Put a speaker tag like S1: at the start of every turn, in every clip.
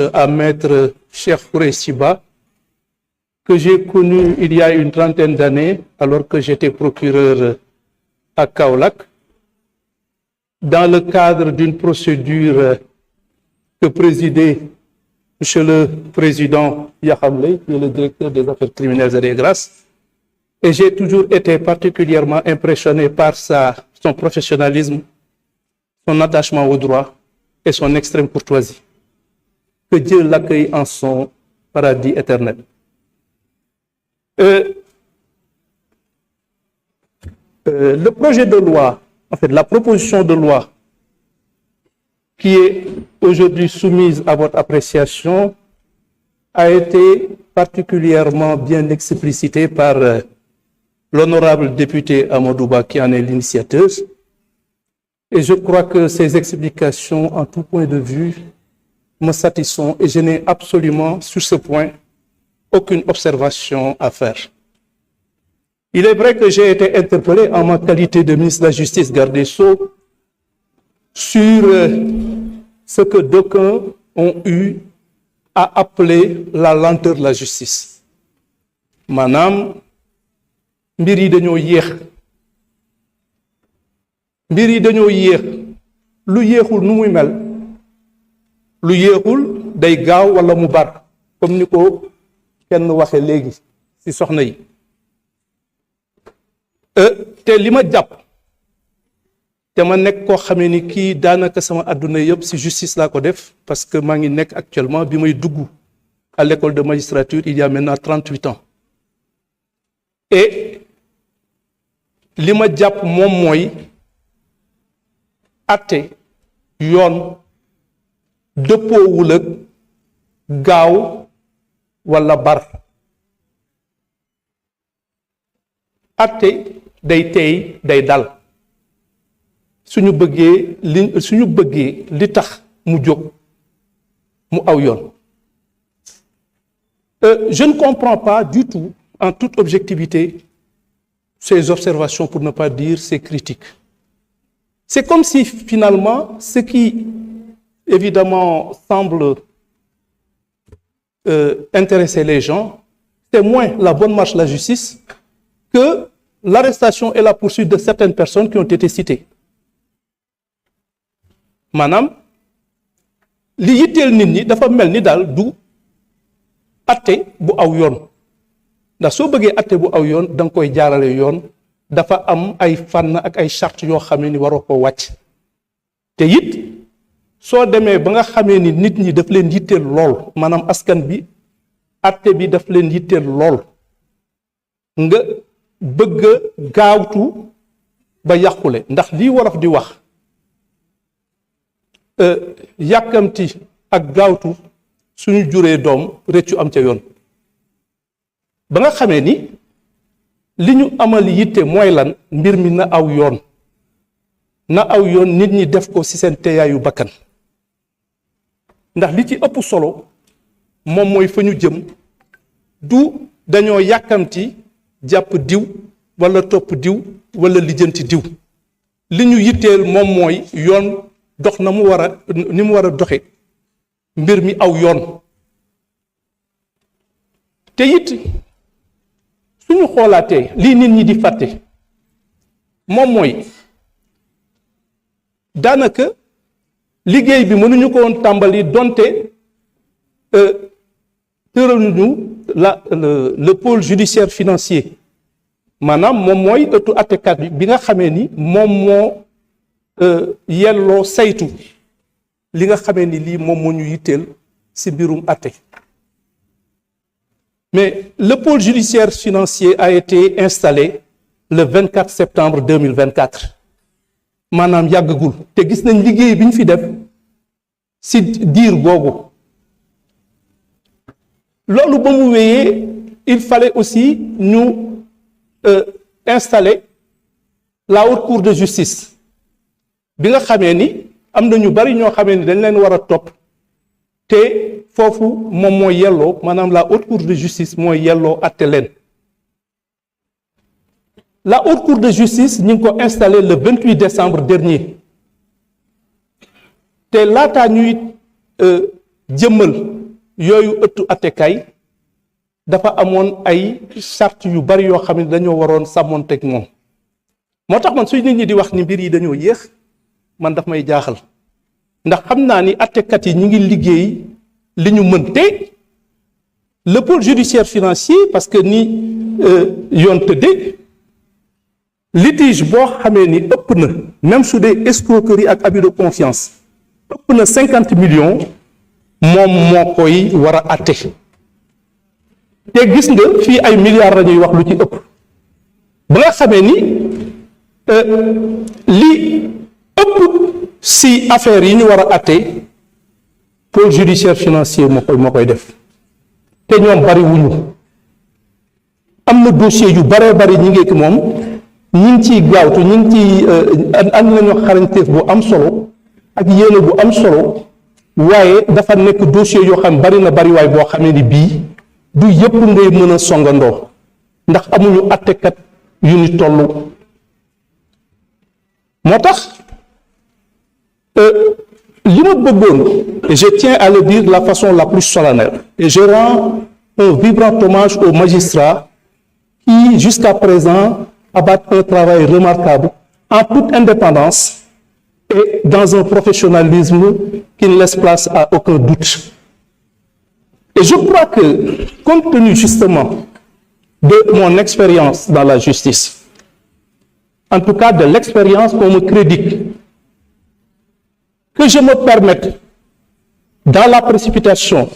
S1: à Maître Cheikh Khoureyssi Ba, que j'ai connu il y a une trentaine d'années, alors que j'étais procureur à Kaolack, dans le cadre d'une procédure que présidait Monsieur le Président Yakham Leye, qui est le directeur des affaires criminelles et des grâces. Et j'ai toujours été particulièrement impressionné par son professionnalisme, son attachement au droit et son extrême courtoisie. Que Dieu l'accueille en son paradis éternel. Le projet de loi, en fait, la proposition de loi qui est aujourd'hui soumise à votre appréciation a été particulièrement bien explicitée par l'honorable député Amadou Ba qui en est l'initiateur. Et je crois que ces explications, en tout point de vue, me satisfont et je n'ai absolument, sur ce point, aucune observation à faire. Il est vrai que j'ai été interpellé en ma qualité de ministre de la Justice, garde des Sceaux, sur ce que d'aucuns ont eu à appeler la lenteur de la justice. Maanaam mbir yi dañoo yéex lu yéexul nu muy mel lu yéexul day gaaw wala mu bar comme ni ko kenn waxe léegi ci soxna yi te li ma jàpp te ma nekk koo xamee ni kii daanaka sama àdduna yëpp ci justice laa ko def parce que maa ngi nekk actuellement bi may dugg à l'école de magistrature il y a maintenant 38 ans et li ma jàpp moom mooy atte yoon dëppoowul ak gaaw wala bar atte day teey day dal suñu bëggee li tax mu jóg mu aw yoon je ne comprends pas du tout en toute objectivité ces observations pour ne pas dire ces critiques. C'est comme si finalement ce qui évidemment semble intéresser les gens, c'est moins la bonne marche de la justice que l'arrestation et la poursuite de certaines personnes qui ont été citées. Maanaam li yitteel nit ñi dafa mel ni daal du atte bu aw yoon ndax soo bëggee atte bu aw yoon da nga koy jaarale yoon dafa am ay fànn ak ay charte yoo xamee ni waroo ko wàcc te it soo demee ba nga xamee ni nit ñi daf leen yitteel lool maanaam askan bi atte bi daf leen yitteel lool nga bëgg a gaawtu ba yàqule ndax lii wolof di wax yàkkamti ak gaawtu suñu juree doom rëccu am ca yoon ba nga xamee ni li ñu amal yitte mooy lan mbir mi na aw yoon nit ñi def ko ci seen teeyaayu bakkan ndax li ci ëpp solo moom mooy fa ñu jëm du dañoo yàkkamti jàpp diw wala topp diw wala lijjanti diw li ñu yitteel moom mooy yoon dox ni mu war a doxe mbir mi aw yoon te it suñu xoolaatee lii nit ñi di fàtte moom mooy daanaka liggéey bi mënuñu ko woon tàmbali donte tëraluñu le pôle judiciaire financier maanaam moom mooy ëttu attekat bi nga xamee ni moom moo yelloo saytu li nga xamee ni lii moom moo ñu yitteel ci mbirum atte mais le pôle judiciaire financier a été installé le 24 septembre 2024 maanaam yàggagul te gis nañ liggéey bi ñu fi def ci diir googu loolu ba mu wéyee il fallait aussi ñu installer la haute cour de justice bi nga xamee ni am na ñu bari ñoo xamee ni dañ leen war a topp te foofu moom moo yelloo maanaam la haute cour de justice mooy yelloo atte leen la haute cour de justice ñu ngi ko installé le 28 décembre dernier te laataa ñuy jëmmal yooyu ëttu attekaay dafa amoon ay charte yu bari yoo xam ne dañoo waroon sàmmonteeg moom moo tax man suy nit ñi di wax ni mbir yi dañoo yéex man daf may jaaxal ndax xam naa ni attekat yi ñu ngi liggéey li ñu mën te le pôle judiciaire financier parce que ni yoon tëddee litige boo xamee ni ëpp na même su dee escroquerie ak abus de confiance ëpp na 50 millions moom moo koy war a atte te gis nga fii ay milliards la ñuy wax lu ci ëpp ba nga xamee ni li ëpp si affaires yi ñu war a atte pôle judiciaire financier moo koy def te ñoom bari wuñu am na dossier yu baree bari ñi ngeeki moom ñi ngi ciy gaawtu ñi ngi ciy am nañu xarañteef bu am solo ak yéene bu am solo waaye dafa nekk dossier yoo xam bari na bari waay boo xamee ni bii du yëpp ngay mën a songandoo ndax amuñu attekat yu ni toll moo tax li ma bëggoon et je tiens à le dire de la façon la plus solennelle et je rends un vibrant hommage aux magistrats qui jusqu'à présent abattent un travail remarquable en toute indépendance et dans un professionnalisme qui ne laisse place à aucun doute. Et je crois que, compte tenu justement de mon expérience dans la justice, en tout cas de l'expérience qu'on me crédite, que je me permette, dans la précipitation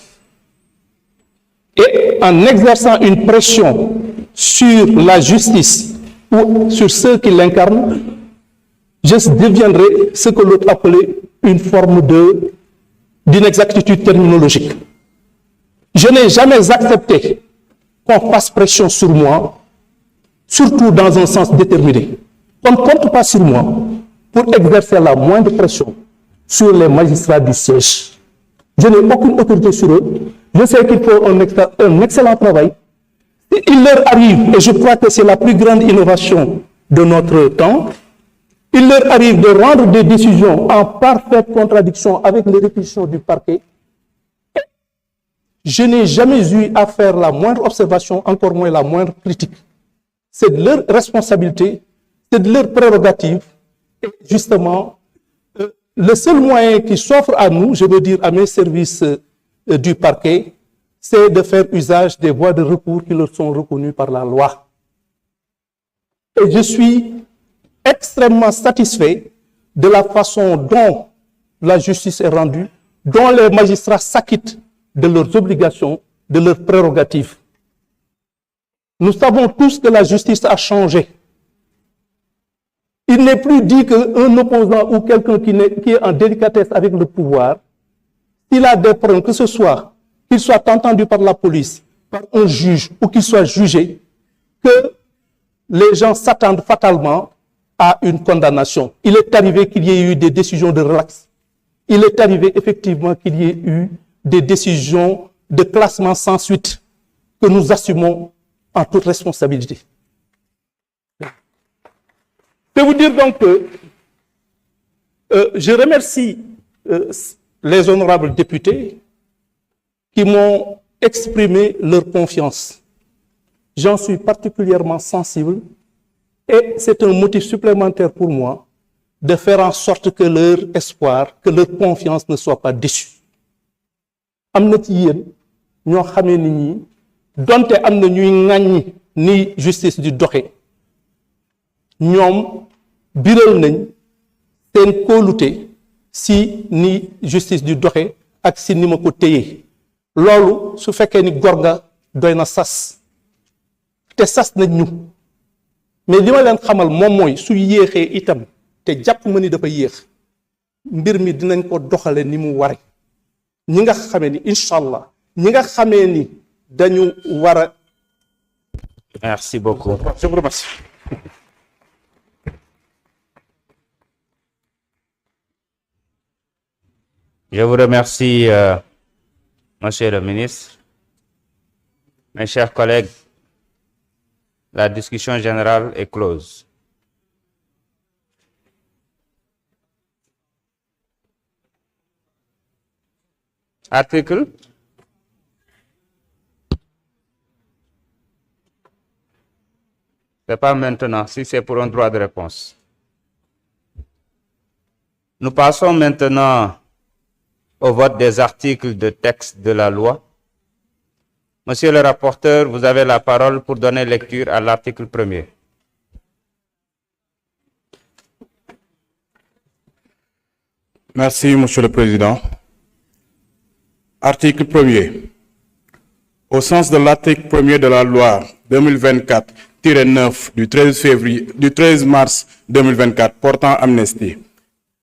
S1: et en exerçant une pression sur la justice ou sur ceux qui l'incarnent, je deviendrai ce que l'autre appelait une forme d'inexactitude terminologique. Je n'ai jamais accepté qu'on fasse pression sur moi, surtout dans un sens déterminé. On ne compte pas sur moi pour exercer la moindre pression sur les magistrats du siège. Je n'ai aucune autorité sur eux. Je sais qu'ils font un excellent travail. Il leur arrive, et je crois que c'est la plus grande innovation de notre temps, il leur arrive de rendre des décisions en parfaite contradiction avec les réquisitions du parquet. Je n'ai jamais eu à faire la moindre observation, encore moins la moindre critique. C'est de leur responsabilité, c'est de leur prérogative. Et justement, le seul moyen qui s'offre à nous, je veux dire à mes services du parquet, c'est de faire usage des voies de recours qui leur sont reconnues par la loi. Et je suis extrêmement satisfait de la façon dont la justice est rendue, dont les magistrats s'acquittent de leurs obligations, de leurs prérogatives. Nous savons tous que la justice a changé. Il n'est plus dit qu'un opposant ou quelqu'un qui est en délicatesse avec le pouvoir, s'il a des problèmes, que ce soit qu'il soit entendu par la police, par un juge ou qu'il soit jugé, que les gens s'attendent fatalement à une condamnation. Il est arrivé qu'il y ait eu des décisions de relax. Il est arrivé effectivement qu'il y ait eu des décisions de classement sans suite que nous assumons en toute responsabilité. Je peux vous dire donc que je remercie les honorables députés qui m'ont exprimé leur confiance. J'en suis particulièrement sensible et c'est un motif supplémentaire pour moi de faire en sorte que leur espoir, que leur confiance ne soit pas déçue. Am na ci yéen ñoo xamee ni ñi donte am na ñuy ŋàññi ni justice di doxe ñoom biral nañ seen kóolute si ni justice di doxe ak si ni ma ko téye loolu su fekkee ni góor nga doy na sas te sas nañ ñu mais li ma leen xamal moom mooy su yéexee itam te jàpp ma ni dafa yéex mbir mi dinañ ko doxale ni mu ware ñi nga xamee ni incha allah ñi nga xamee ni dañu war a.
S2: Merci beaucoup.
S1: Je vous remercie.
S2: Je vous remercie, Monsieur le ministre. Mes chers collègues, la discussion générale est close. Article C'est pas maintenant, si c'est pour un droit de réponse. Nous passons maintenant au vote des articles de texte de la loi. Monsieur le rapporteur, vous avez la parole pour donner lecture à l'article 1er.
S3: Merci, Monsieur le Président. Article 1er. Au sens de l'article 1er de la loi 2024-9 du 13 mars 2024 portant amnistie,